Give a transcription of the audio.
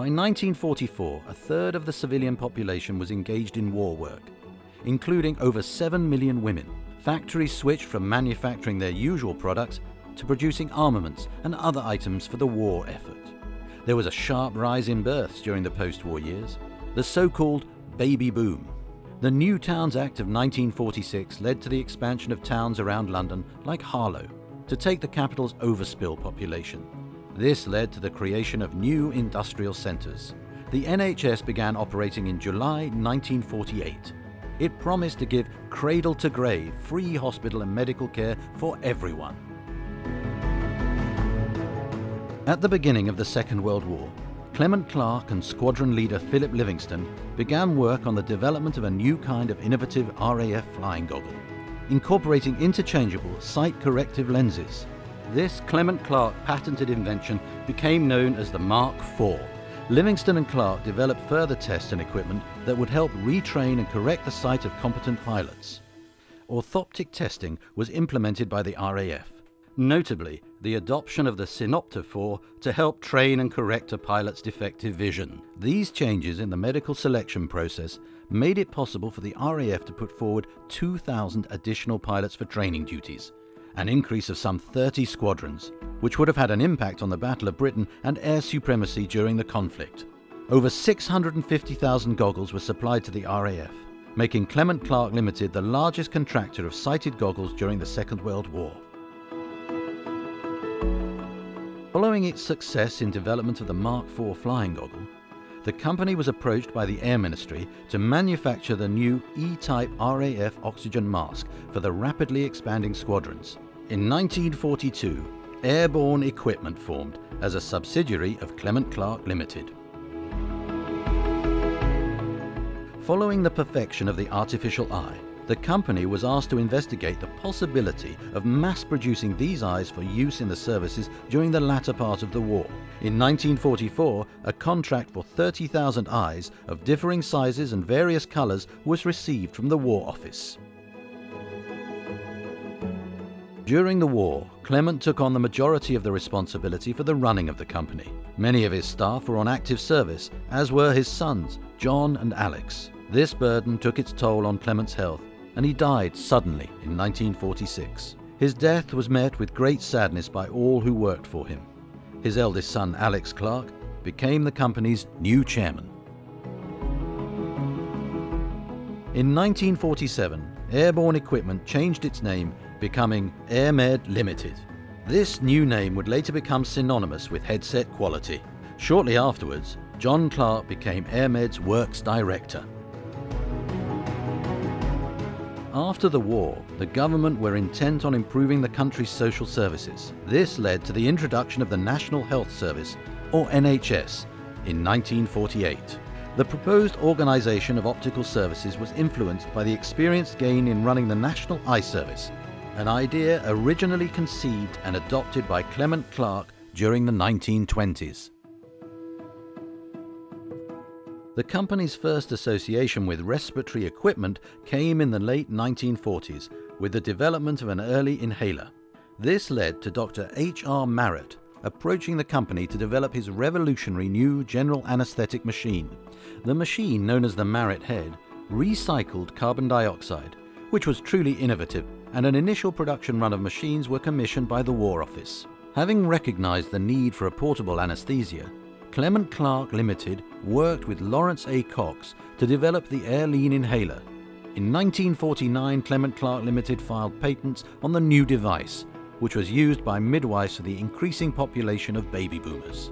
By 1944, a third of the civilian population was engaged in war work, including over 7 million women. Factories switched from manufacturing their usual products to producing armaments and other items for the war effort. There was a sharp rise in births during the post-war years, the so-called baby boom. The New Towns Act of 1946 led to the expansion of towns around London, like Harlow, to take the capital's overspill population. This led to the creation of new industrial centres. The NHS began operating in July 1948. It promised to give cradle-to-grave free hospital and medical care for everyone. At the beginning of the Second World War, Clement Clarke and squadron leader Philip Livingston began work on the development of a new kind of innovative RAF flying goggle, incorporating interchangeable sight-corrective lenses. This Clement Clarke patented invention became known as the Mark IV. Livingston and Clarke developed further tests and equipment that would help retrain and correct the sight of competent pilots. Orthoptic testing was implemented by the RAF. Notably, the adoption of the synoptophore to help train and correct a pilot's defective vision. These changes in the medical selection process made it possible for the RAF to put forward 2,000 additional pilots for training duties, an increase of some 30 squadrons, which would have had an impact on the Battle of Britain and air supremacy during the conflict. Over 650,000 goggles were supplied to the RAF, making Clement Clarke Limited the largest contractor of sighted goggles during the Second World War. Following its success in development of the Mark IV flying goggle, the company was approached by the Air Ministry to manufacture the new E-type RAF oxygen mask for the rapidly expanding squadrons. In 1942, Airborne Equipment formed as a subsidiary of Clement Clarke Limited. Following the perfection of the artificial eye, the company was asked to investigate the possibility of mass-producing these eyes for use in the services during the latter part of the war. In 1944, a contract for 30,000 eyes of differing sizes and various colours was received from the War Office. During the war, Clement took on the majority of the responsibility for the running of the company. Many of his staff were on active service, as were his sons, John and Alex. This burden took its toll on Clement's health, and he died suddenly in 1946. His death was met with great sadness by all who worked for him. His eldest son, Alex Clarke, became the company's new chairman. In 1947, Airborne Equipment changed its name, becoming AirMed Limited. This new name would later become synonymous with headset quality. Shortly afterwards, John Clarke became AirMed's works director. After the war, the government were intent on improving the country's social services. This led to the introduction of the National Health Service, or NHS, in 1948. The proposed organisation of optical services was influenced by the experience gained in running the National Eye Service, an idea originally conceived and adopted by Clement Clarke during the 1920s. The company's first association with respiratory equipment came in the late 1940s with the development of an early inhaler. This led to Dr. H.R. Marrett approaching the company to develop his revolutionary new general anesthetic machine. The machine, known as the Marrett Head, recycled carbon dioxide, which was truly innovative, and an initial production run of machines were commissioned by the War Office. Having recognized the need for a portable anesthesia, Clement Clarke Limited worked with Lawrence A. Cox to develop the Airline inhaler. In 1949, Clement Clarke Limited filed patents on the new device, which was used by midwives for the increasing population of baby boomers.